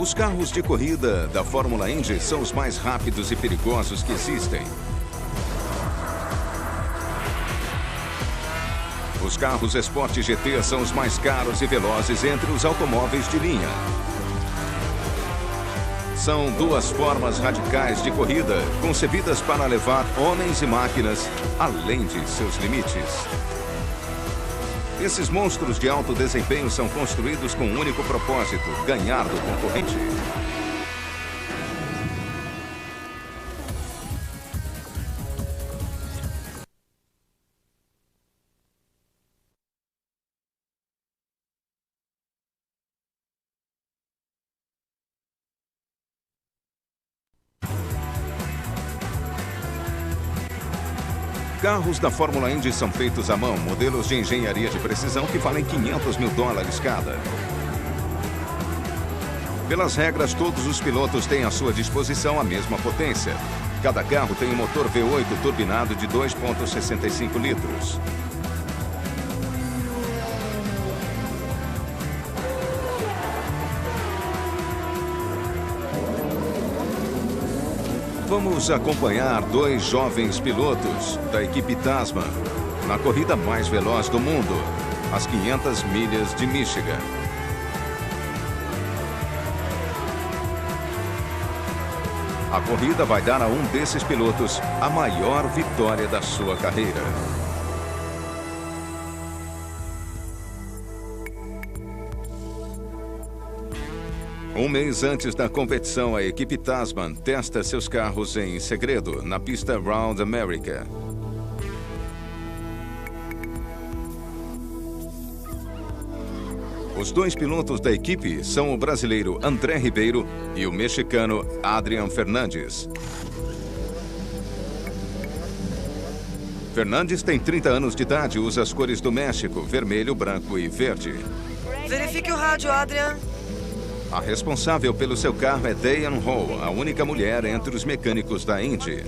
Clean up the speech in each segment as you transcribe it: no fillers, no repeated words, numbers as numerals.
Os carros de corrida da Fórmula Indy são os mais rápidos e perigosos que existem. Os carros Sport GT são os mais caros e velozes entre os automóveis de linha. São duas formas radicais de corrida, concebidas para levar homens e máquinas além de seus limites. Esses monstros de alto desempenho são construídos com um único propósito: ganhar do concorrente. Carros da Fórmula Indy são feitos à mão, modelos de engenharia de precisão que valem $500 mil cada. Pelas regras, todos os pilotos têm à sua disposição a mesma potência. Cada carro tem um motor V8 turbinado de 2,65 litros. Vamos acompanhar dois jovens pilotos da equipe Tasman na corrida mais veloz do mundo, as 500 milhas de Michigan. A corrida vai dar a um desses pilotos a maior vitória da sua carreira. Um mês antes da competição, a equipe Tasman testa seus carros em segredo na pista Round America. Os dois pilotos da equipe são o brasileiro André Ribeiro e o mexicano Adrian Fernandes. Fernandes tem 30 anos de idade e usa as cores do México, vermelho, branco e verde. Verifique o rádio, Adrian. A responsável pelo seu carro é Diane Hall, a única mulher entre os mecânicos da Indy.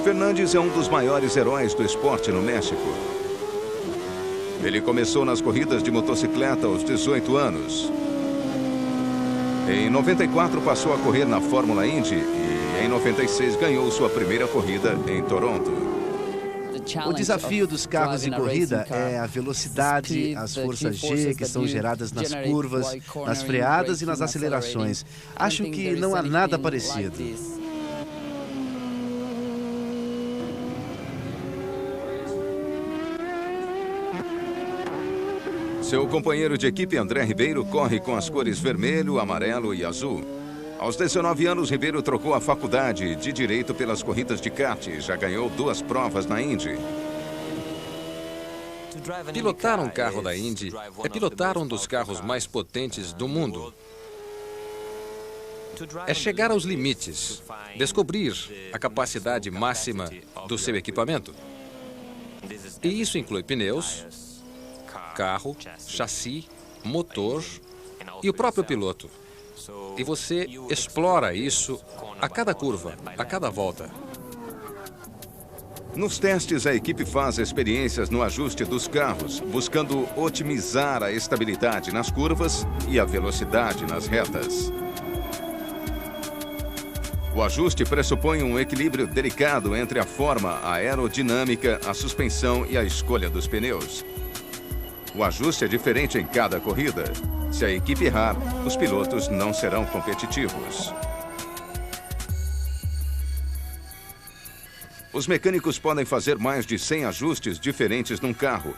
Fernandes é um dos maiores heróis do esporte no México. Ele começou nas corridas de motocicleta aos 18 anos. Em 94 passou a correr na Fórmula Indy e em 96 ganhou sua primeira corrida em Toronto. O desafio dos carros de corrida é a velocidade, as forças G que são geradas nas curvas, nas freadas e nas acelerações. Acho que não há nada parecido. Seu companheiro de equipe, André Ribeiro, corre com as cores vermelho, amarelo e azul. Aos 19 anos, Ribeiro trocou a faculdade de Direito pelas corridas de kart e já ganhou 2 provas na Indy. Pilotar um carro da Indy é pilotar um dos carros mais potentes do mundo. É chegar aos limites, descobrir a capacidade máxima do seu equipamento. E isso inclui pneus, carro, chassi, motor e o próprio piloto. E você explora isso a cada curva, a cada volta. Nos testes, a equipe faz experiências no ajuste dos carros, buscando otimizar a estabilidade nas curvas e a velocidade nas retas. O ajuste pressupõe um equilíbrio delicado entre a forma aerodinâmica, a suspensão e a escolha dos pneus. O ajuste é diferente em cada corrida. Se a equipe errar, os pilotos não serão competitivos. Os mecânicos podem fazer mais de 100 ajustes diferentes num carro.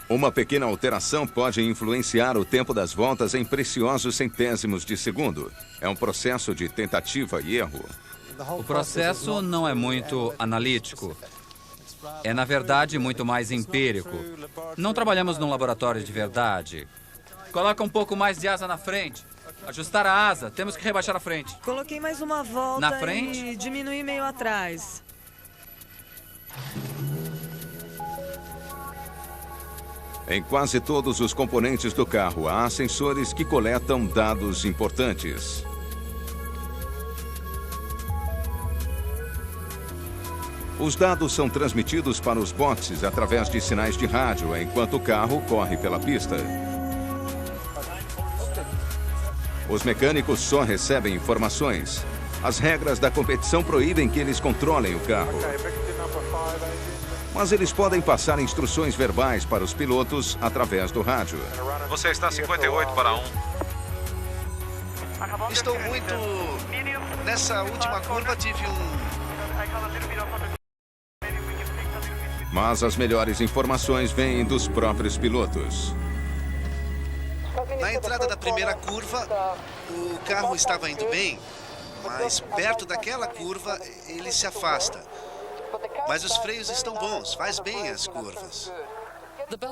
Uma pequena alteração pode influenciar o tempo das voltas em preciosos centésimos de segundo. É um processo de tentativa e erro. O processo não é muito analítico. É, na verdade, muito mais empírico. Não trabalhamos num laboratório de verdade. Coloca um pouco mais de asa na frente. Ajustar a asa. Temos que rebaixar a frente. Coloquei mais uma volta na frente e diminui meio atrás. Em quase todos os componentes do carro, há sensores que coletam dados importantes. Os dados são transmitidos para os boxes através de sinais de rádio, enquanto o carro corre pela pista. Os mecânicos só recebem informações. As regras da competição proíbem que eles controlem o carro. Mas eles podem passar instruções verbais para os pilotos através do rádio. Você está 58/1. Estou muito... Nessa última curva tive Mas as melhores informações vêm dos próprios pilotos. Na entrada da primeira curva, o carro estava indo bem, mas perto daquela curva ele se afasta. Mas os freios estão bons, faz bem as curvas.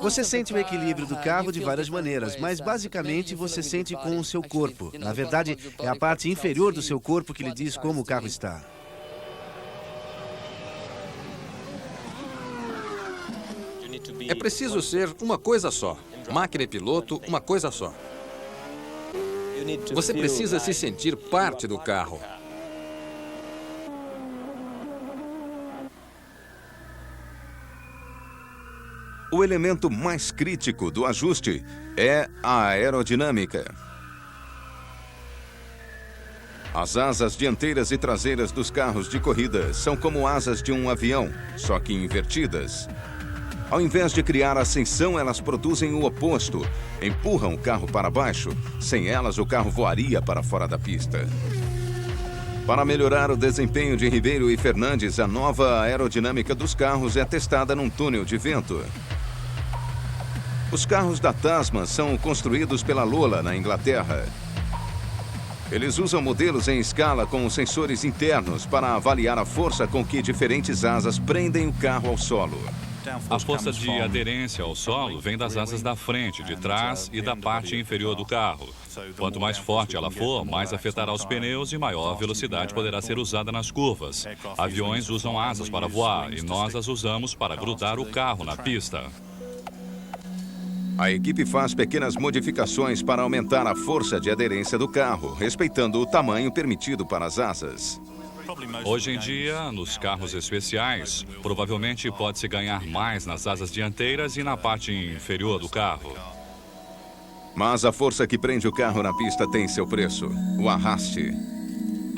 Você sente o equilíbrio do carro de várias maneiras, mas basicamente você sente com o seu corpo. Na verdade, é a parte inferior do seu corpo que lhe diz como o carro está. É preciso ser uma coisa só. Máquina e piloto, uma coisa só. Você precisa se sentir parte do carro. O elemento mais crítico do ajuste é a aerodinâmica. As asas dianteiras e traseiras dos carros de corrida são como asas de um avião, só que invertidas. Ao invés de criar ascensão, elas produzem o oposto. Empurram o carro para baixo. Sem elas, o carro voaria para fora da pista. Para melhorar o desempenho de Ribeiro e Fernandes, a nova aerodinâmica dos carros é testada num túnel de vento. Os carros da Tasman são construídos pela Lola, na Inglaterra. Eles usam modelos em escala com sensores internos para avaliar a força com que diferentes asas prendem o carro ao solo. A força de aderência ao solo vem das asas da frente, de trás e da parte inferior do carro. Quanto mais forte ela for, mais afetará os pneus e maior velocidade poderá ser usada nas curvas. Aviões usam asas para voar e nós as usamos para grudar o carro na pista. A equipe faz pequenas modificações para aumentar a força de aderência do carro, respeitando o tamanho permitido para as asas. Hoje em dia, nos carros especiais, provavelmente pode-se ganhar mais nas asas dianteiras e na parte inferior do carro. Mas a força que prende o carro na pista tem seu preço, o arraste.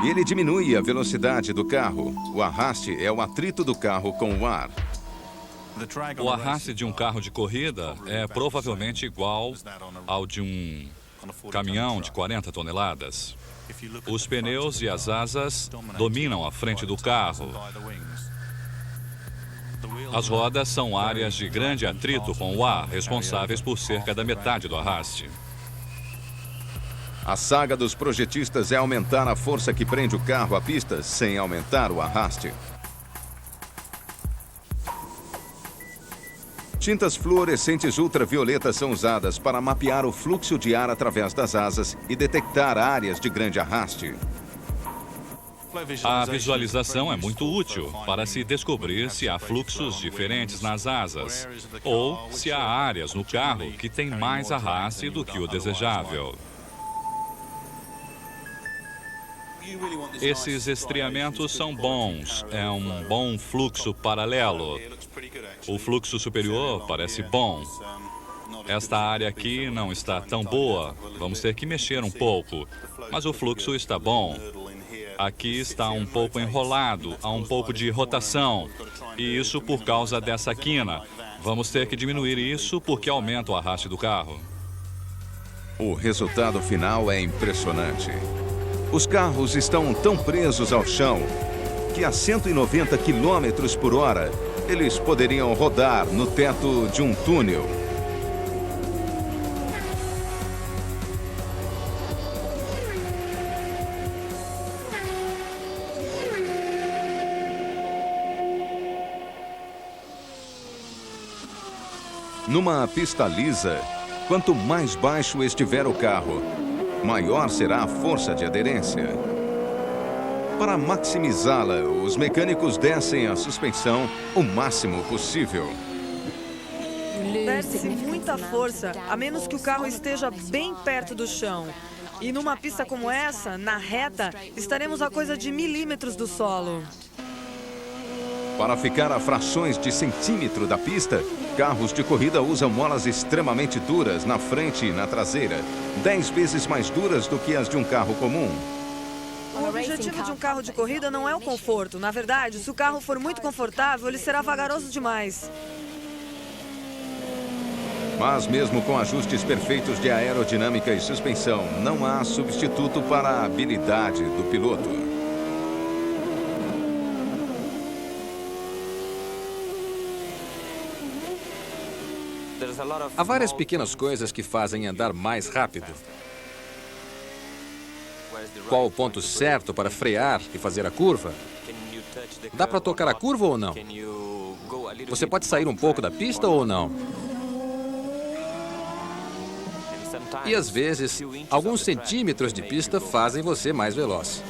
E ele diminui a velocidade do carro. O arraste é o atrito do carro com o ar. O arraste de um carro de corrida é provavelmente igual ao de um caminhão de 40 toneladas. Os pneus e as asas dominam a frente do carro. As rodas são áreas de grande atrito com o ar, responsáveis por cerca da metade do arraste. A saga dos projetistas é aumentar a força que prende o carro à pista sem aumentar o arraste. Tintas fluorescentes ultravioletas são usadas para mapear o fluxo de ar através das asas e detectar áreas de grande arraste. A visualização é muito útil para se descobrir se há fluxos diferentes nas asas ou se há áreas no carro que têm mais arraste do que o desejável. Esses estriamentos são bons, é um bom fluxo paralelo. O fluxo superior parece bom. Esta área aqui não está tão boa, vamos ter que mexer um pouco, mas o fluxo está bom. Aqui está um pouco enrolado, há um pouco de rotação, e isso por causa dessa quina. Vamos ter que diminuir isso porque aumenta o arraste do carro. O resultado final é impressionante. Os carros estão tão presos ao chão que a 190 km por hora eles poderiam rodar no teto de um túnel. Numa pista lisa, quanto mais baixo estiver o carro, maior será a força de aderência. Para maximizá-la, os mecânicos descem a suspensão o máximo possível. Perde-se muita força, a menos que o carro esteja bem perto do chão. E numa pista como essa, na reta, estaremos a coisa de milímetros do solo. Para ficar a frações de centímetro da pista, carros de corrida usam molas extremamente duras na frente e na traseira, 10 vezes mais duras do que as de um carro comum. O objetivo de um carro de corrida não é o conforto. Na verdade, se o carro for muito confortável, ele será vagaroso demais. Mas mesmo com ajustes perfeitos de aerodinâmica e suspensão, não há substituto para a habilidade do piloto. Há várias pequenas coisas que fazem andar mais rápido. Qual o ponto certo para frear e fazer a curva? Dá para tocar a curva ou não? Você pode sair um pouco da pista ou não? E às vezes, alguns centímetros de pista fazem você mais veloz.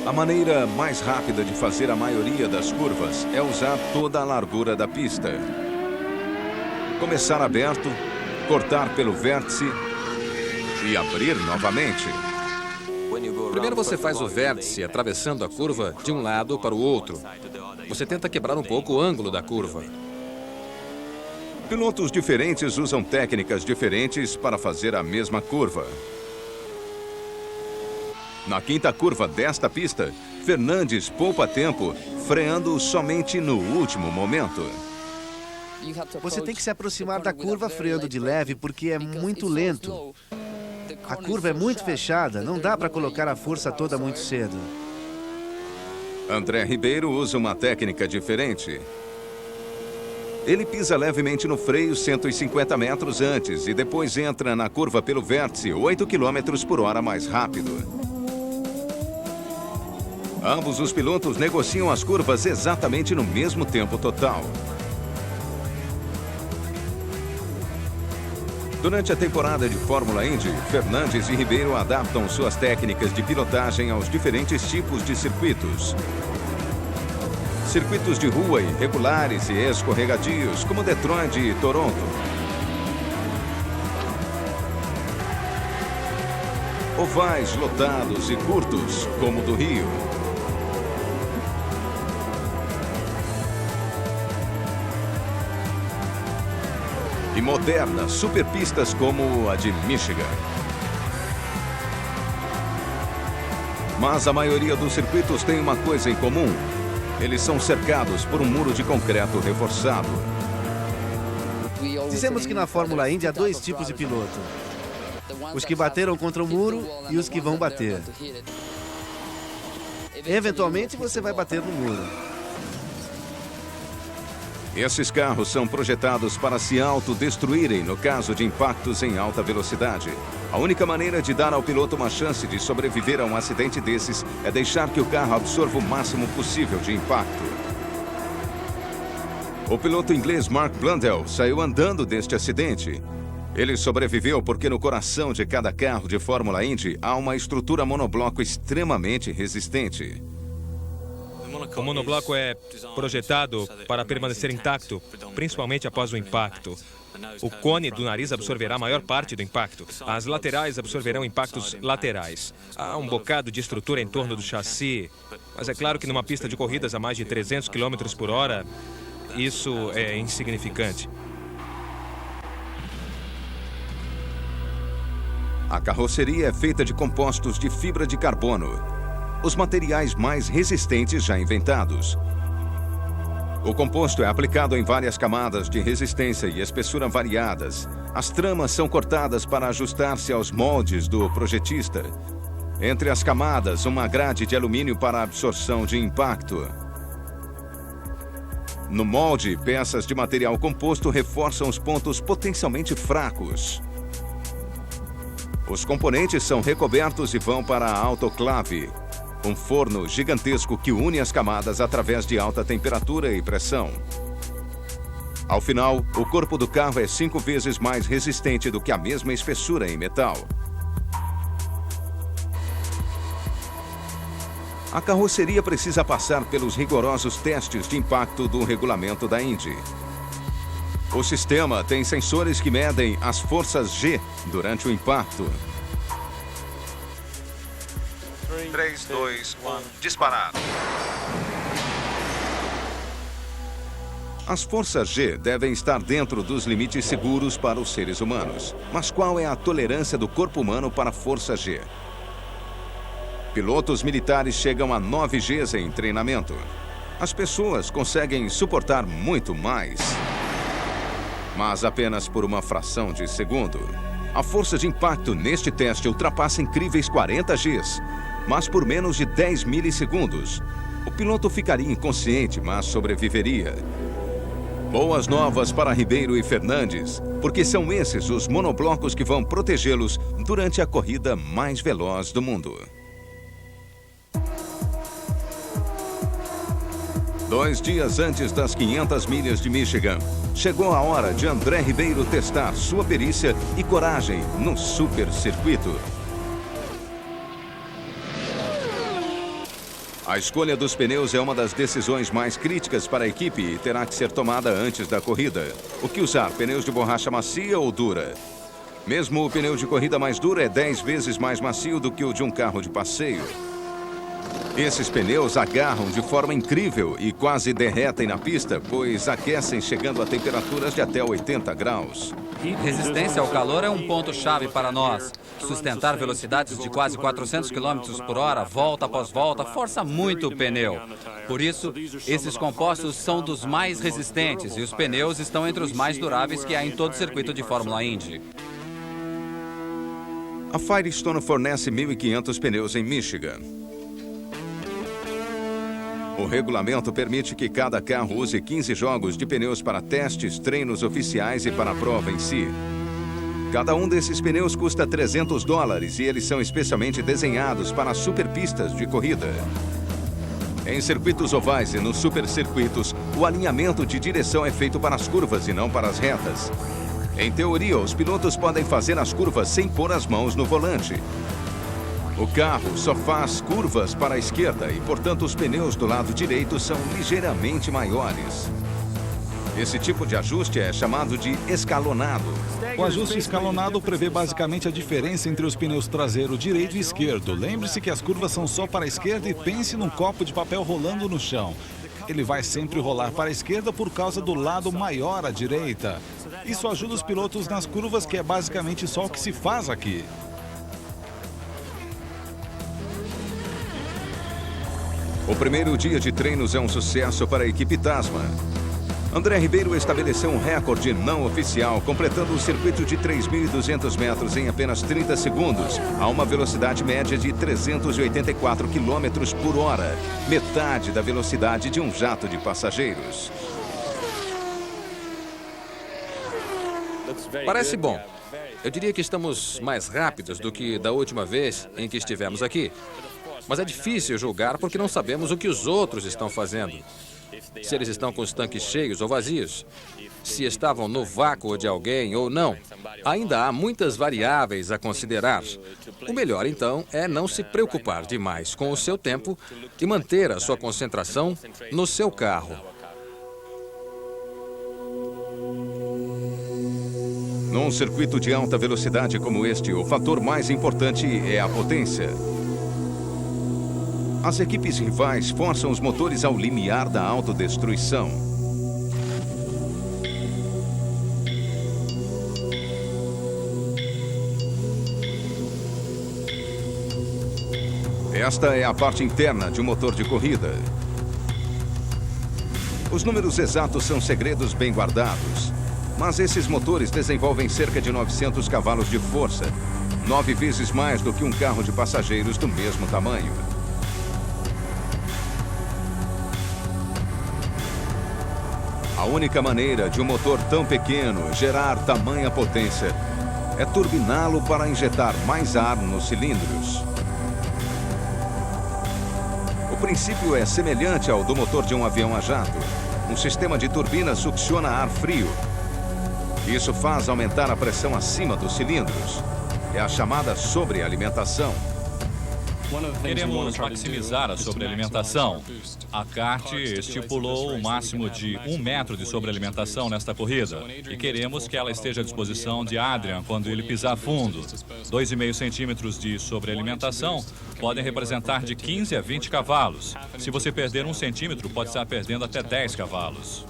A maneira mais rápida de fazer a maioria das curvas é usar toda a largura da pista. Começar aberto, cortar pelo vértice e abrir novamente. Primeiro você faz o vértice atravessando a curva de um lado para o outro. Você tenta quebrar um pouco o ângulo da curva. Pilotos diferentes usam técnicas diferentes para fazer a mesma curva. Na quinta curva desta pista, Fernandes poupa tempo, freando somente no último momento. Você tem que se aproximar da curva freando de leve porque é muito lento. A curva é muito fechada, não dá para colocar a força toda muito cedo. André Ribeiro usa uma técnica diferente. Ele pisa levemente no freio 150 metros antes e depois entra na curva pelo vértice 8 km por hora mais rápido. Ambos os pilotos negociam as curvas exatamente no mesmo tempo total. Durante a temporada de Fórmula Indy, Fernandes e Ribeiro adaptam suas técnicas de pilotagem aos diferentes tipos de circuitos. Circuitos de rua irregulares e escorregadios, como Detroit e Toronto. Ovais lotados e curtos, como o do Rio. E modernas superpistas como a de Michigan. Mas a maioria dos circuitos tem uma coisa em comum. Eles são cercados por um muro de concreto reforçado. Dizemos que na Fórmula Indy há dois tipos de piloto. Os que bateram contra o muro e os que vão bater. Eventualmente você vai bater no muro. Esses carros são projetados para se autodestruírem no caso de impactos em alta velocidade. A única maneira de dar ao piloto uma chance de sobreviver a um acidente desses é deixar que o carro absorva o máximo possível de impacto. O piloto inglês Mark Blundell saiu andando deste acidente. Ele sobreviveu porque no coração de cada carro de Fórmula Indy há uma estrutura monobloco extremamente resistente. O monobloco é projetado para permanecer intacto, principalmente após o impacto. O cone do nariz absorverá a maior parte do impacto. As laterais absorverão impactos laterais. Há um bocado de estrutura em torno do chassi, mas é claro que numa pista de corridas a mais de 300 km por hora, isso é insignificante. A carroceria é feita de compostos de fibra de carbono, os materiais mais resistentes já inventados. O composto é aplicado em várias camadas de resistência e espessura variadas. As tramas são cortadas para ajustar-se aos moldes do projetista. Entre as camadas, uma grade de alumínio para absorção de impacto. No molde, peças de material composto reforçam os pontos potencialmente fracos. Os componentes são recobertos e vão para a autoclave, um forno gigantesco que une as camadas através de alta temperatura e pressão. Ao final, o corpo do carro é 5 vezes mais resistente do que a mesma espessura em metal. A carroceria precisa passar pelos rigorosos testes de impacto do regulamento da Indy. O sistema tem sensores que medem as forças G durante o impacto. 3, 2, 1, disparar. As forças G devem estar dentro dos limites seguros para os seres humanos. Mas qual é a tolerância do corpo humano para a força G? Pilotos militares chegam a 9 Gs em treinamento. As pessoas conseguem suportar muito mais, mas apenas por uma fração de segundo. A força de impacto neste teste ultrapassa incríveis 40 Gs, mas por menos de 10 milissegundos. O piloto ficaria inconsciente, mas sobreviveria. Boas novas para Ribeiro e Fernandes, porque são esses os monoblocos que vão protegê-los durante a corrida mais veloz do mundo. 2 dias antes das 500 milhas de Michigan, chegou a hora de André Ribeiro testar sua perícia e coragem no super circuito. A escolha dos pneus é uma das decisões mais críticas para a equipe e terá que ser tomada antes da corrida. O que usar, pneus de borracha macia ou dura? Mesmo o pneu de corrida mais duro é 10 vezes mais macio do que o de um carro de passeio. Esses pneus agarram de forma incrível e quase derretem na pista, pois aquecem chegando a temperaturas de até 80 graus. Resistência ao calor é um ponto-chave para nós. Sustentar velocidades de quase 400 km por hora, volta após volta, força muito o pneu. Por isso, esses compostos são dos mais resistentes e os pneus estão entre os mais duráveis que há em todo o circuito de Fórmula Indy. A Firestone fornece 1.500 pneus em Michigan. O regulamento permite que cada carro use 15 jogos de pneus para testes, treinos oficiais e para a prova em si. Cada um desses pneus custa $300 e eles são especialmente desenhados para superpistas de corrida. Em circuitos ovais e nos supercircuitos, o alinhamento de direção é feito para as curvas e não para as retas. Em teoria, os pilotos podem fazer as curvas sem pôr as mãos no volante. O carro só faz curvas para a esquerda e, portanto, os pneus do lado direito são ligeiramente maiores. Esse tipo de ajuste é chamado de escalonado. O ajuste escalonado prevê basicamente a diferença entre os pneus traseiro direito e esquerdo. Lembre-se que as curvas são só para a esquerda e pense num copo de papel rolando no chão. Ele vai sempre rolar para a esquerda por causa do lado maior à direita. Isso ajuda os pilotos nas curvas, que é basicamente só o que se faz aqui. O primeiro dia de treinos é um sucesso para a equipe Tasman. André Ribeiro estabeleceu um recorde não oficial, completando o circuito de 3.200 metros em apenas 30 segundos, a uma velocidade média de 384 km por hora, metade da velocidade de um jato de passageiros. Parece bom. Eu diria que estamos mais rápidos do que da última vez em que estivemos aqui. Mas é difícil julgar porque não sabemos o que os outros estão fazendo. Se eles estão com os tanques cheios ou vazios. Se estavam no vácuo de alguém ou não. Ainda há muitas variáveis a considerar. O melhor, então, é não se preocupar demais com o seu tempo e manter a sua concentração no seu carro. Num circuito de alta velocidade como este, o fator mais importante é a potência. As equipes rivais forçam os motores ao limiar da autodestruição. Esta é a parte interna de um motor de corrida. Os números exatos são segredos bem guardados, mas esses motores desenvolvem cerca de 900 cavalos de força, 9 vezes mais do que um carro de passageiros do mesmo tamanho. A única maneira de um motor tão pequeno gerar tamanha potência é turbiná-lo para injetar mais ar nos cilindros. O princípio é semelhante ao do motor de um avião a jato. Um sistema de turbina succiona ar frio. Isso faz aumentar a pressão acima dos cilindros. É a chamada sobrealimentação. Queremos maximizar a sobrealimentação. A CART estipulou o máximo de 1 metro de sobrealimentação nesta corrida. E queremos que ela esteja à disposição de Adrian quando ele pisar fundo. 2,5 centímetros de sobrealimentação podem representar de 15 a 20 cavalos. Se você perder 1 centímetro, pode estar perdendo até 10 cavalos.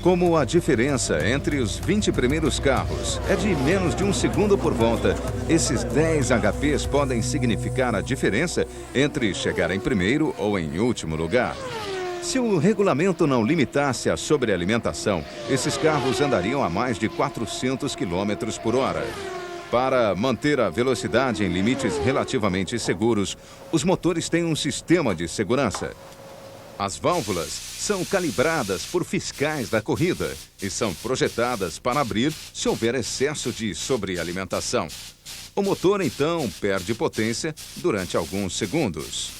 Como a diferença entre os 20 primeiros carros é de menos de 1 segundo por volta, esses 10 HPs podem significar a diferença entre chegar em primeiro ou em último lugar. Se o regulamento não limitasse a sobrealimentação, esses carros andariam a mais de 400 km por hora. Para manter a velocidade em limites relativamente seguros, os motores têm um sistema de segurança. As válvulas são calibradas por fiscais da corrida e são projetadas para abrir se houver excesso de sobrealimentação. O motor, então, perde potência durante alguns segundos.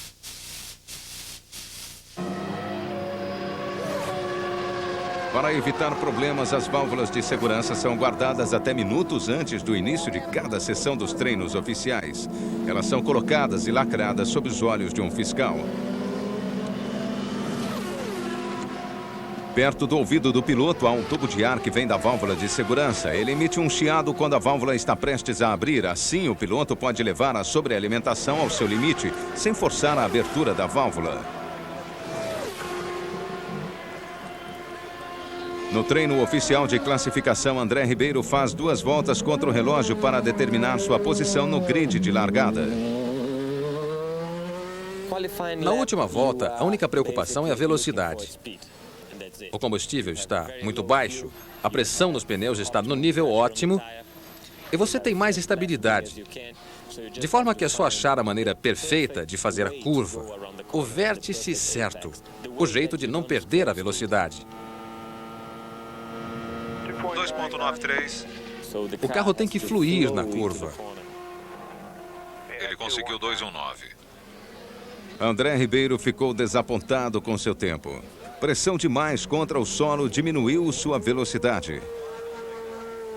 Para evitar problemas, as válvulas de segurança são guardadas até minutos antes do início de cada sessão dos treinos oficiais. Elas são colocadas e lacradas sob os olhos de um fiscal. Perto do ouvido do piloto há um tubo de ar que vem da válvula de segurança. Ele emite um chiado quando a válvula está prestes a abrir. Assim, o piloto pode levar a sobrealimentação ao seu limite, sem forçar a abertura da válvula. No treino oficial de classificação, André Ribeiro faz 2 voltas contra o relógio para determinar sua posição no grid de largada. Na última volta, a única preocupação é a velocidade. O combustível está muito baixo, a pressão nos pneus está no nível ótimo e você tem mais estabilidade. De forma que é só achar a maneira perfeita de fazer a curva, o vértice certo, o jeito de não perder a velocidade. 2.93. O carro tem que fluir na curva. Ele conseguiu 2.19. André Ribeiro ficou desapontado com seu tempo. Pressão demais contra o solo diminuiu sua velocidade.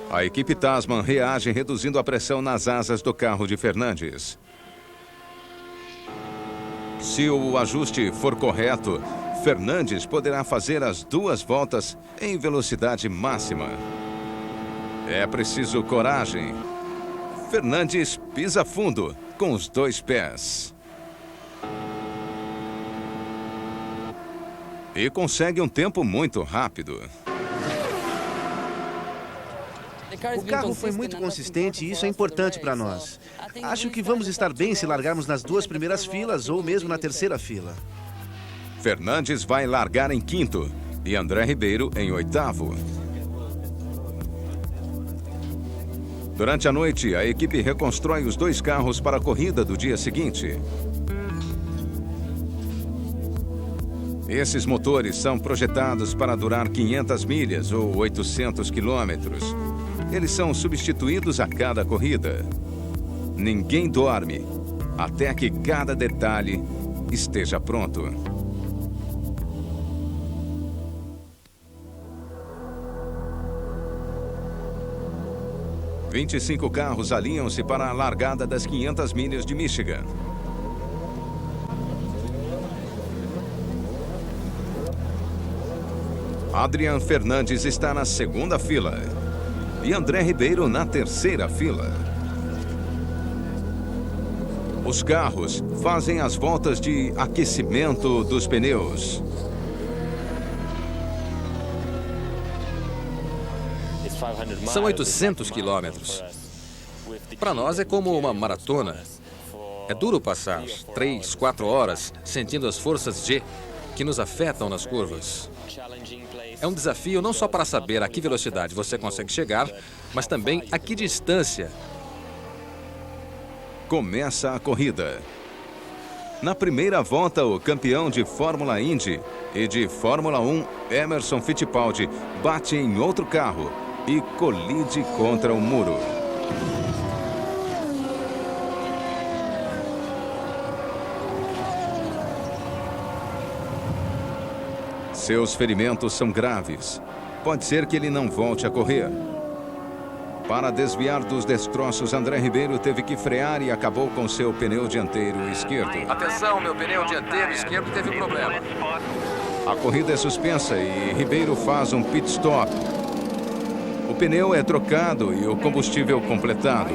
A equipe Tasman reage reduzindo a pressão nas asas do carro de Fernandes. Se o ajuste for correto, Fernandes poderá fazer as 2 voltas em velocidade máxima. É preciso coragem. Fernandes pisa fundo com os 2 pés. E consegue um tempo muito rápido. O carro foi muito consistente e isso é importante para nós. Acho que vamos estar bem se largarmos nas 2 primeiras filas ou mesmo na 3ª fila. Fernandes vai largar em 5º e André Ribeiro em 8º. Durante a noite, a equipe reconstrói os 2 carros para a corrida do dia seguinte. Esses motores são projetados para durar 500 milhas ou 800 quilômetros. Eles são substituídos a cada corrida. Ninguém dorme até que cada detalhe esteja pronto. Os 25 carros alinham-se para a largada das 500 milhas de Michigan. Adrian Fernandes está na 2ª fila e André Ribeiro na 3ª fila. Os carros fazem as voltas de aquecimento dos pneus. São 800 quilômetros. Para nós é como uma maratona. É duro passar 3, 4 horas sentindo as forças G que nos afetam nas curvas. É um desafio não só para saber a que velocidade você consegue chegar, mas também a que distância. Começa a corrida. Na primeira volta, o campeão de Fórmula Indy e de Fórmula 1, Emerson Fittipaldi, bate em outro carro e colide contra o muro. Seus ferimentos são graves. Pode ser que ele não volte a correr. Para desviar dos destroços, André Ribeiro teve que frear e acabou com seu pneu dianteiro esquerdo. Atenção, meu pneu dianteiro esquerdo teve um problema. A corrida é suspensa e Ribeiro faz um pit stop. O pneu é trocado e o combustível completado.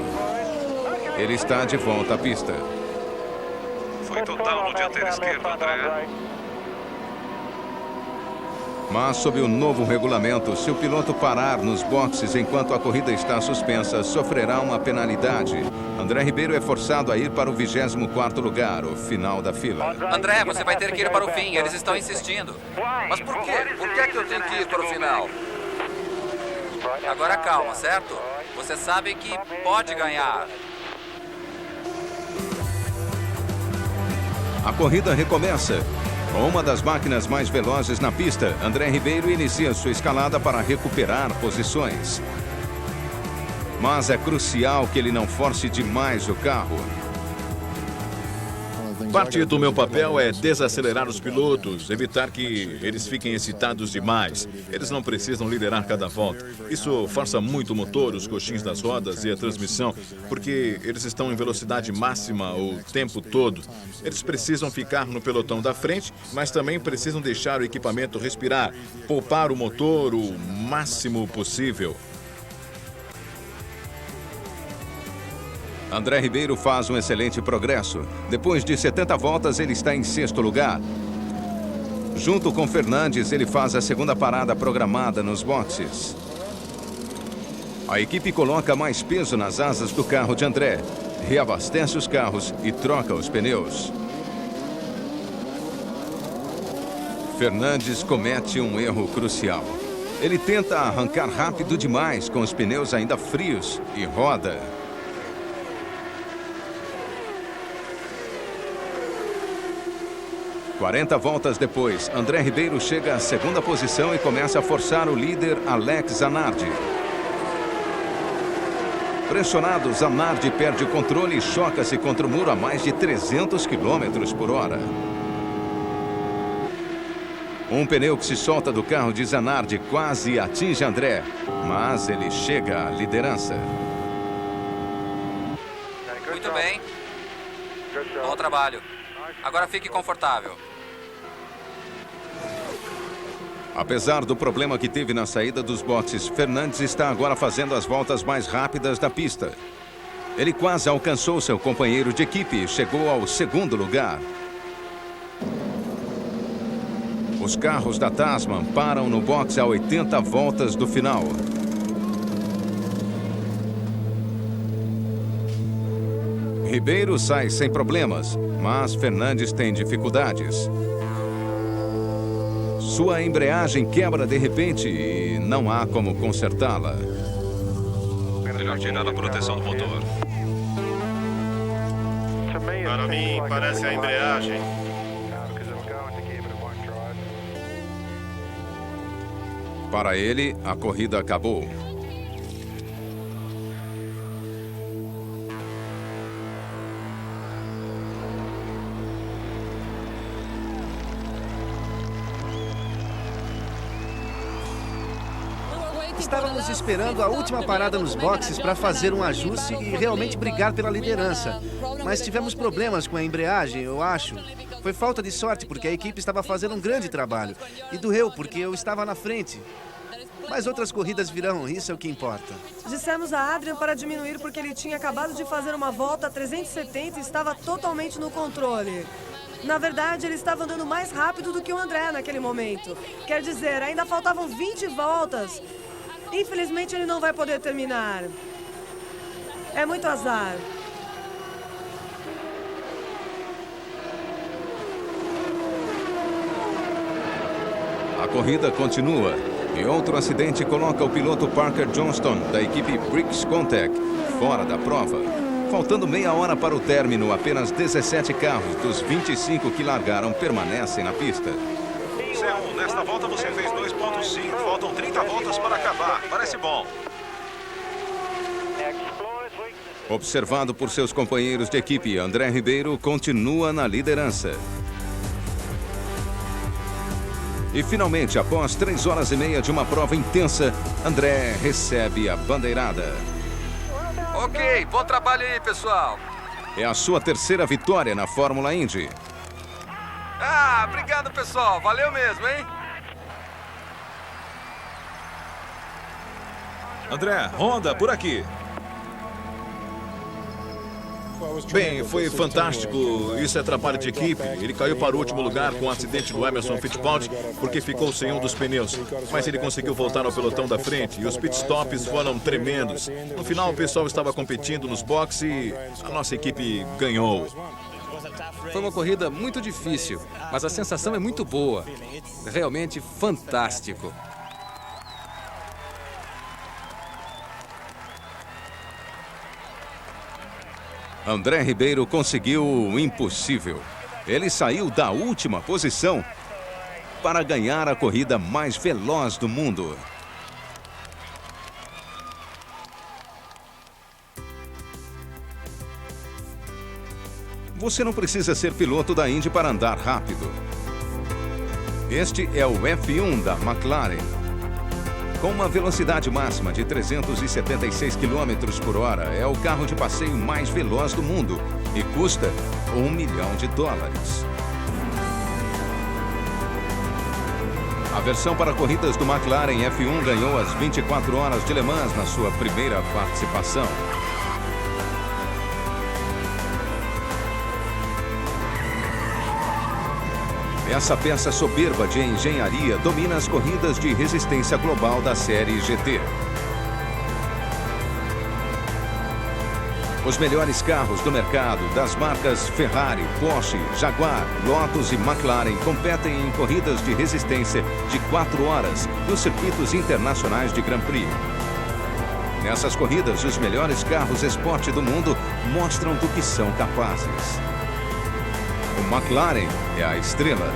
Ele está de volta à pista. Foi total no dianteiro esquerdo, André. Mas, sob o novo regulamento, se o piloto parar nos boxes enquanto a corrida está suspensa, sofrerá uma penalidade. André Ribeiro é forçado a ir para o 24º lugar, o final da fila. André, você vai ter que ir para o fim. Eles estão insistindo. Mas por quê? Por que é que eu tenho que ir para o final? Agora calma, certo? Você sabe que pode ganhar. A corrida recomeça. Com uma das máquinas mais velozes na pista, André Ribeiro inicia sua escalada para recuperar posições. Mas é crucial que ele não force demais o carro. Parte do meu papel é desacelerar os pilotos, evitar que eles fiquem excitados demais. Eles não precisam liderar cada volta. Isso força muito o motor, os coxins das rodas e a transmissão, porque eles estão em velocidade máxima o tempo todo. Eles precisam ficar no pelotão da frente, mas também precisam deixar o equipamento respirar, poupar o motor o máximo possível. André Ribeiro faz um excelente progresso. Depois de 70 voltas, ele está em 6º lugar. Junto com Fernandes, ele faz a segunda parada programada nos boxes. A equipe coloca mais peso nas asas do carro de André, reabastece os carros e troca os pneus. Fernandes comete um erro crucial. Ele tenta arrancar rápido demais com os pneus ainda frios e roda. "40 voltas depois, André Ribeiro chega à 2ª posição e começa a forçar o líder Alex Zanardi. Pressionado, Zanardi perde o controle e choca-se contra o muro a mais de 300 km por hora. Um pneu que se solta do carro de Zanardi quase atinge André, mas ele chega à liderança. Muito bem. Bom trabalho. Agora fique confortável. Apesar do problema que teve na saída dos boxes, Fernandes está agora fazendo as voltas mais rápidas da pista. Ele quase alcançou seu companheiro de equipe e chegou ao 2º lugar. Os carros da Tasman param no boxe a 80 voltas do final. Ribeiro sai sem problemas, mas Fernandes tem dificuldades. Sua embreagem quebra de repente e não há como consertá-la. Melhor tirar a proteção do motor. Para mim, parece a embreagem. Para ele, a corrida acabou. Estávamos esperando a última parada nos boxes para fazer um ajuste e realmente brigar pela liderança. Mas tivemos problemas com a embreagem, eu acho. Foi falta de sorte porque a equipe estava fazendo um grande trabalho. E doeu porque eu estava na frente. Mas outras corridas virão, isso é o que importa. Dissemos a Adrian para diminuir porque ele tinha acabado de fazer uma volta a 370 e estava totalmente no controle. Na verdade, ele estava andando mais rápido do que o André naquele momento. Quer dizer, ainda faltavam 20 voltas. Infelizmente, ele não vai poder terminar. É muito azar. A corrida continua e outro acidente coloca o piloto Parker Johnston, da equipe Briggs Contact, fora da prova. Faltando meia hora para o término, apenas 17 carros dos 25 que largaram permanecem na pista. C1, nesta volta você fez 2.5. Faltam 30 voltas para acabar. Parece bom. Observado por seus companheiros de equipe, André Ribeiro continua na liderança. E finalmente, após 3 horas e meia de uma prova intensa, André recebe a bandeirada. Ok, bom trabalho aí, pessoal. É a sua terceira vitória na Fórmula Indy. Ah, obrigado, pessoal. Valeu mesmo, hein? André, Honda, por aqui. Bem, foi fantástico. Isso é trabalho de equipe. Ele caiu para o último lugar com o acidente do Emerson Fittipaldi porque ficou sem um dos pneus. Mas ele conseguiu voltar ao pelotão da frente e os pitstops foram tremendos. No final, o pessoal estava competindo nos boxes e a nossa equipe ganhou. Foi uma corrida muito difícil, mas a sensação é muito boa. Realmente fantástico. André Ribeiro conseguiu o impossível. Ele saiu da última posição para ganhar a corrida mais veloz do mundo. Você não precisa ser piloto da Indy para andar rápido. Este é o F1 da McLaren. Com uma velocidade máxima de 376 km por hora, é o carro de passeio mais veloz do mundo e custa $1 milhão. A versão para corridas do McLaren F1 ganhou as 24 horas de Le Mans na sua primeira participação. Essa peça soberba de engenharia domina as corridas de resistência global da série GT. Os melhores carros do mercado, das marcas Ferrari, Porsche, Jaguar, Lotus e McLaren, competem em corridas de resistência de 4 horas nos circuitos internacionais de Grand Prix. Nessas corridas, os melhores carros esporte do mundo mostram do que são capazes. O McLaren é a estrela.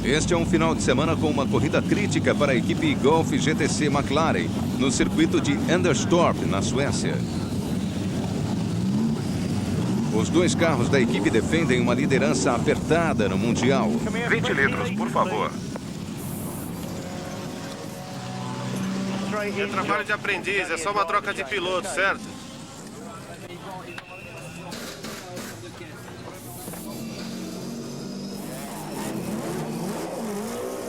Este é um final de semana com uma corrida crítica para a equipe Golf GTC McLaren, no circuito de Anderstorp, na Suécia. Os dois carros da equipe defendem uma liderança apertada no Mundial. 20 litros, por favor. É trabalho de aprendiz, é só uma troca de piloto, certo?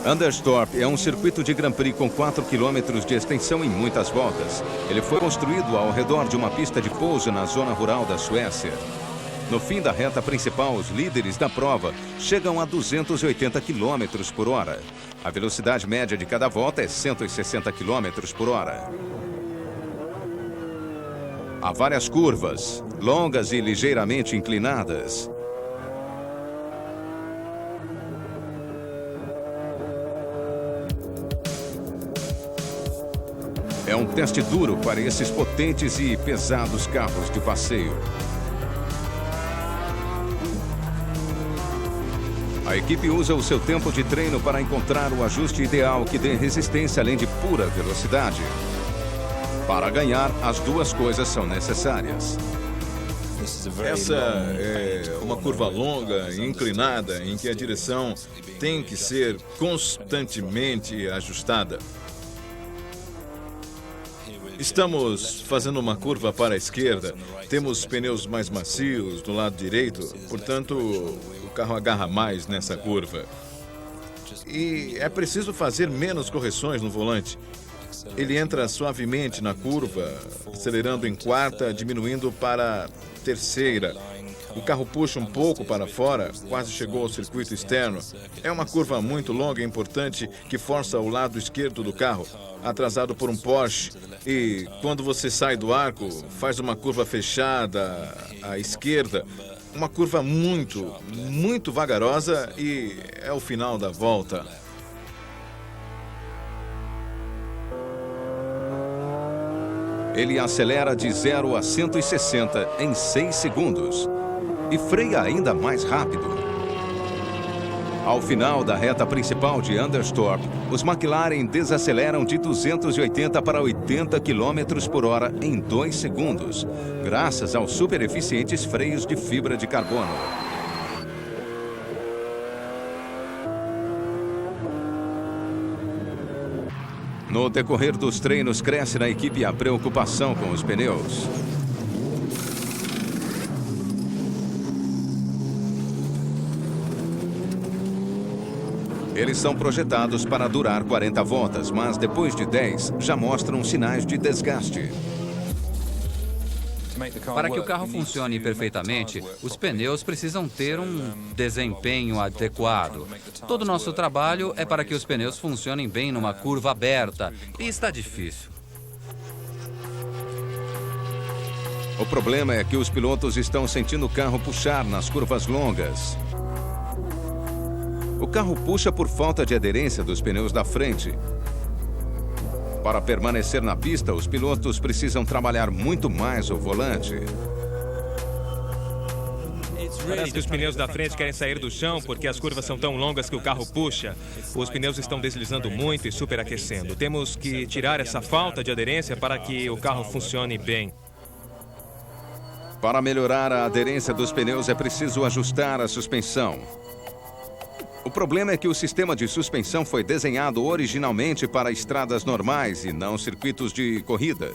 Anderstorp é um circuito de Grand Prix com 4 km de extensão e muitas voltas. Ele foi construído ao redor de uma pista de pouso na zona rural da Suécia. No fim da reta principal, os líderes da prova chegam a 280 km por hora. A velocidade média de cada volta é 160 km por hora. Há várias curvas, longas e ligeiramente inclinadas. É um teste duro para esses potentes e pesados carros de passeio. A equipe usa o seu tempo de treino para encontrar o ajuste ideal que dê resistência além de pura velocidade. Para ganhar, as duas coisas são necessárias. Essa é uma curva longa e inclinada em que a direção tem que ser constantemente ajustada. Estamos fazendo uma curva para a esquerda. Temos pneus mais macios do lado direito, portanto, o carro agarra mais nessa curva. E é preciso fazer menos correções no volante. Ele entra suavemente na curva, acelerando em quarta, diminuindo para terceira. O carro puxa um pouco para fora, quase chegou ao circuito externo. É uma curva muito longa e importante que força o lado esquerdo do carro, atrasado por um Porsche. E quando você sai do arco, faz uma curva fechada à esquerda. Uma curva muito vagarosa e é o final da volta. Ele acelera de 0 a 160 em 6 segundos e freia ainda mais rápido. Ao final da reta principal de Anderstorp, os McLaren desaceleram de 280 para 80 km por hora em 2 segundos, graças aos super eficientes freios de fibra de carbono. No decorrer dos treinos, cresce na equipe a preocupação com os pneus. Eles são projetados para durar 40 voltas, mas depois de 10 já mostram sinais de desgaste. Para que o carro funcione perfeitamente, os pneus precisam ter um desempenho adequado. Todo o nosso trabalho é para que os pneus funcionem bem numa curva aberta, e está difícil. O problema é que os pilotos estão sentindo o carro puxar nas curvas longas. O carro puxa por falta de aderência dos pneus da frente. Para permanecer na pista, os pilotos precisam trabalhar muito mais o volante. Parece que os pneus da frente querem sair do chão porque as curvas são tão longas que o carro puxa. Os pneus estão deslizando muito e superaquecendo. Temos que tirar essa falta de aderência para que o carro funcione bem. Para melhorar a aderência dos pneus, é preciso ajustar a suspensão. O problema é que o sistema de suspensão foi desenhado originalmente para estradas normais e não circuitos de corrida.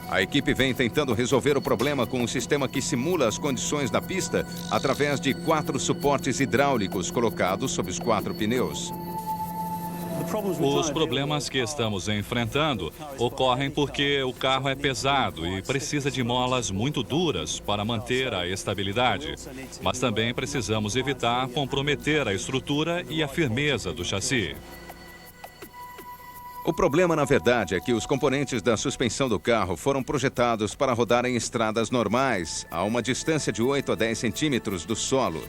A equipe vem tentando resolver o problema com um sistema que simula as condições da pista através de 4 suportes hidráulicos colocados sobre os 4 pneus. Os problemas que estamos enfrentando ocorrem porque o carro é pesado e precisa de molas muito duras para manter a estabilidade. Mas também precisamos evitar comprometer a estrutura e a firmeza do chassi. O problema, na verdade, é que os componentes da suspensão do carro foram projetados para rodar em estradas normais, a uma distância de 8 a 10 centímetros do solo.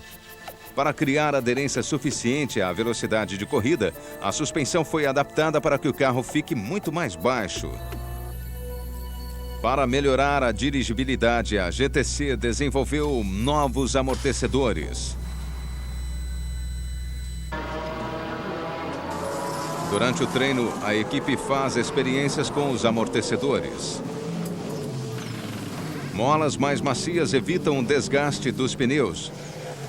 Para criar aderência suficiente à velocidade de corrida, a suspensão foi adaptada para que o carro fique muito mais baixo. Para melhorar a dirigibilidade, a GTC desenvolveu novos amortecedores. Durante o treino, a equipe faz experiências com os amortecedores. Molas mais macias evitam o desgaste dos pneus,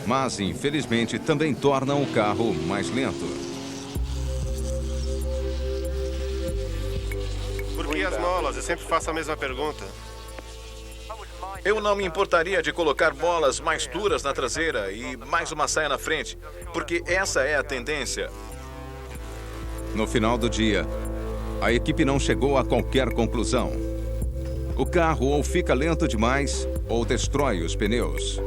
mas, infelizmente, também tornam o carro mais lento. Por que as molas? Eu sempre faço a mesma pergunta. Eu não me importaria de colocar molas mais duras na traseira e mais uma saia na frente, porque essa é a tendência. No final do dia, a equipe não chegou a qualquer conclusão. O carro ou fica lento demais ou destrói os pneus.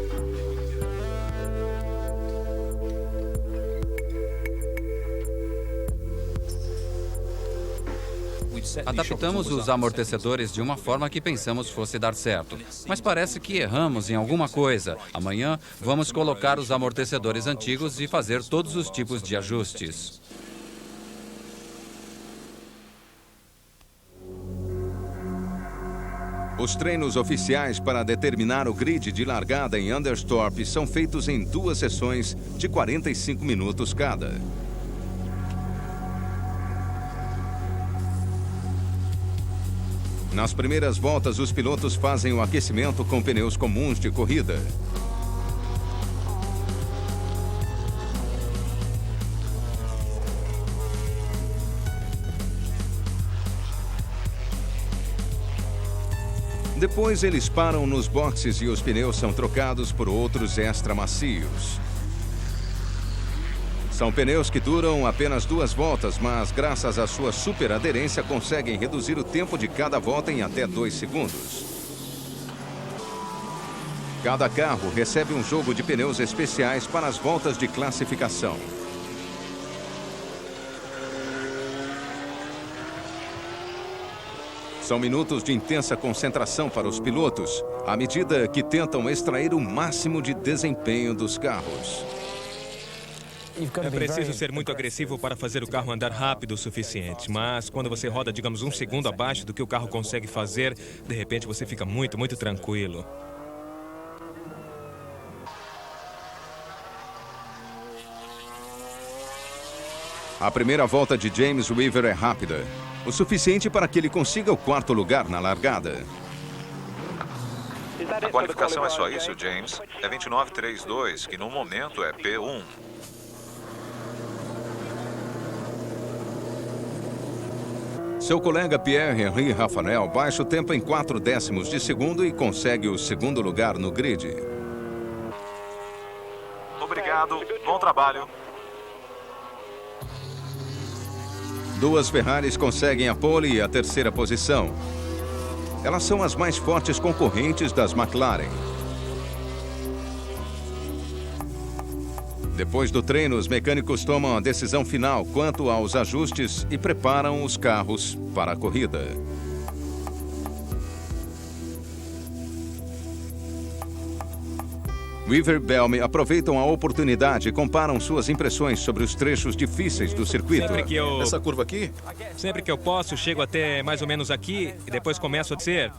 Adaptamos os amortecedores de uma forma que pensamos fosse dar certo. Mas parece que erramos em alguma coisa. Amanhã, vamos colocar os amortecedores antigos e fazer todos os tipos de ajustes. Os treinos oficiais para determinar o grid de largada em Anderstorp são feitos em 2 sessões de 45 minutos cada. Nas primeiras voltas, os pilotos fazem o aquecimento com pneus comuns de corrida. Depois, eles param nos boxes e os pneus são trocados por outros extra macios. São pneus que duram apenas 2 voltas, mas graças à sua super aderência conseguem reduzir o tempo de cada volta em até 2 segundos. Cada carro recebe um jogo de pneus especiais para as voltas de classificação. São minutos de intensa concentração para os pilotos, à medida que tentam extrair o máximo de desempenho dos carros. É preciso ser muito agressivo para fazer o carro andar rápido o suficiente, mas quando você roda, digamos, 1 segundo abaixo do que o carro consegue fazer, de repente você fica muito tranquilo. A primeira volta de James Weaver é rápida, o suficiente para que ele consiga o 4º lugar na largada. A qualificação é só isso, James. É 29.32, que no momento é P1. Seu colega Pierre-Henri Raffanel baixa o tempo em 0,4 de segundo e consegue o segundo lugar no grid. Obrigado, bom trabalho. Duas Ferraris conseguem a pole e a terceira posição. Elas são as mais fortes concorrentes das McLaren. Depois do treino, os mecânicos tomam a decisão final quanto aos ajustes e preparam os carros para a corrida. Weaver e Bellamy aproveitam a oportunidade e comparam suas impressões sobre os trechos difíceis do circuito. Essa curva aqui? Sempre que eu posso, chego até mais ou menos aqui e depois começo a descer.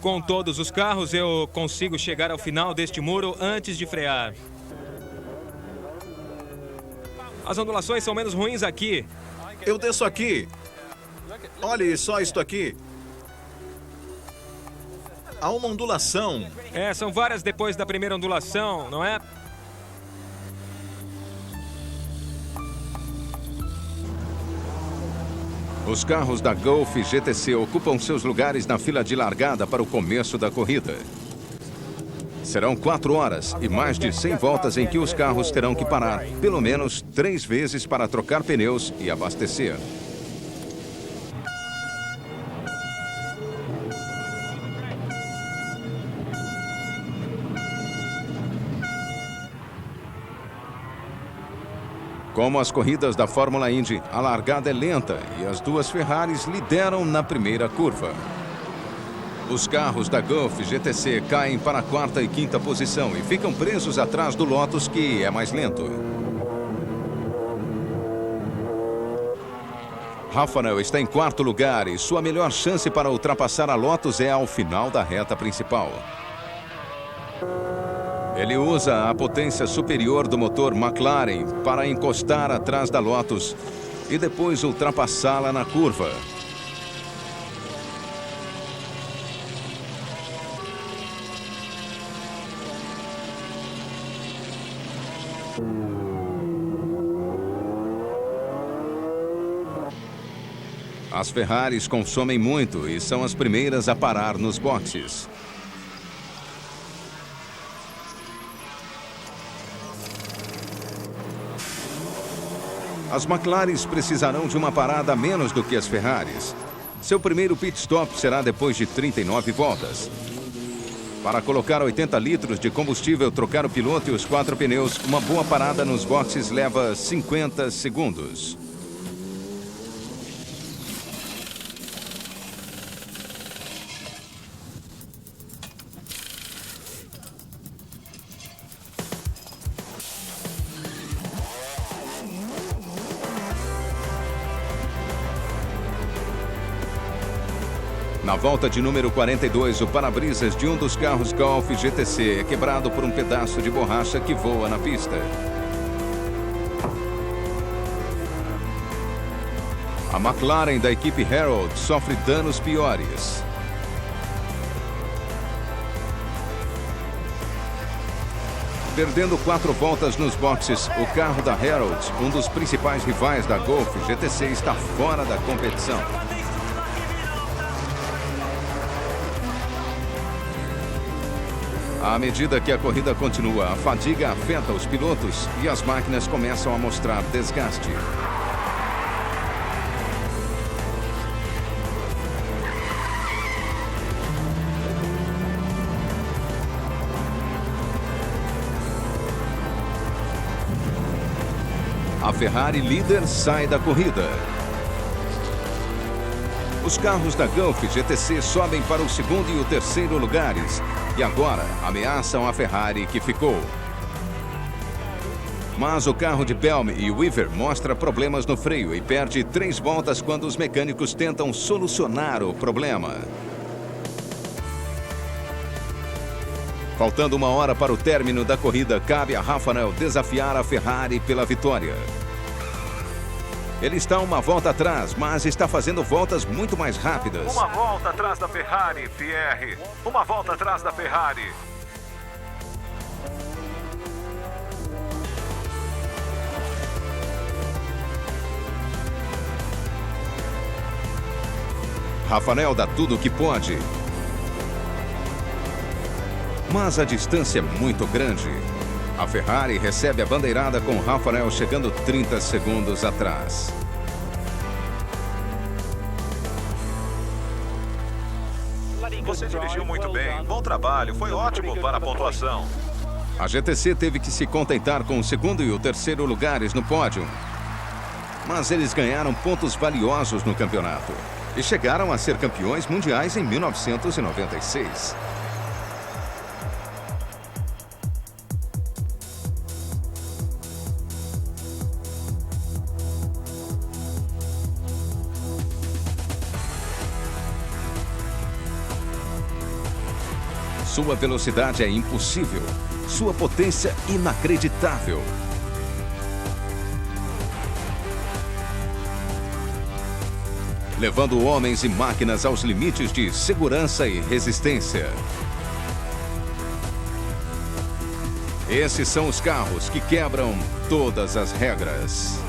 Com todos os carros, eu consigo chegar ao final deste muro antes de frear. As ondulações são menos ruins aqui. Eu desço aqui. Olhe só isto aqui. Há uma ondulação. São várias depois da primeira ondulação, não é? Os carros da Gulf GTC ocupam seus lugares na fila de largada para o começo da corrida. Serão 4 horas e mais de 100 voltas em que os carros terão que parar pelo menos 3 vezes para trocar pneus e abastecer. Como as corridas da Fórmula Indy, a largada é lenta e as duas Ferraris lideram na primeira curva. Os carros da Gulf GTC caem para a 4ª e 5ª posição e ficam presos atrás do Lotus, que é mais lento. Raffanel está em 4º lugar e sua melhor chance para ultrapassar a Lotus é ao final da reta principal. Ele usa a potência superior do motor McLaren para encostar atrás da Lotus e depois ultrapassá-la na curva. As Ferraris consomem muito e são as primeiras a parar nos boxes. As McLarens precisarão de uma parada a menos do que as Ferraris. Seu primeiro pit stop será depois de 39 voltas. Para colocar 80 litros de combustível, trocar o piloto e os 4 pneus, uma boa parada nos boxes leva 50 segundos. Na volta de número 42, o para-brisas de um dos carros Gulf GTC é quebrado por um pedaço de borracha que voa na pista. A McLaren da equipe Harold sofre danos piores. Perdendo 4 voltas nos boxes, o carro da Harold, um dos principais rivais da Gulf GTC, está fora da competição. À medida que a corrida continua, a fadiga afeta os pilotos e as máquinas começam a mostrar desgaste. A Ferrari líder sai da corrida. Os carros da Gulf GTC sobem para o 2º e o 3º lugares e agora ameaçam a Ferrari que ficou. Mas o carro de Bellamy e Weaver mostra problemas no freio e perde 3 voltas quando os mecânicos tentam solucionar o problema. Faltando 1 hora para o término da corrida, cabe a Raffanel desafiar a Ferrari pela vitória. Ele está 1 volta atrás, mas está fazendo voltas muito mais rápidas. 1 volta atrás da Ferrari, Pierre. 1 volta atrás da Ferrari. Rafael dá tudo o que pode. Mas a distância é muito grande. A Ferrari recebe a bandeirada com Rafael chegando 30 segundos atrás. Você dirigiu muito bem. Bom trabalho. Foi ótimo para a pontuação. A GTC teve que se contentar com o segundo e o terceiro lugares no pódio. Mas eles ganharam pontos valiosos no campeonato. E chegaram a ser campeões mundiais em 1996. Sua velocidade é impossível. Sua potência inacreditável. Levando homens e máquinas aos limites de segurança e resistência. Esses são os carros que quebram todas as regras.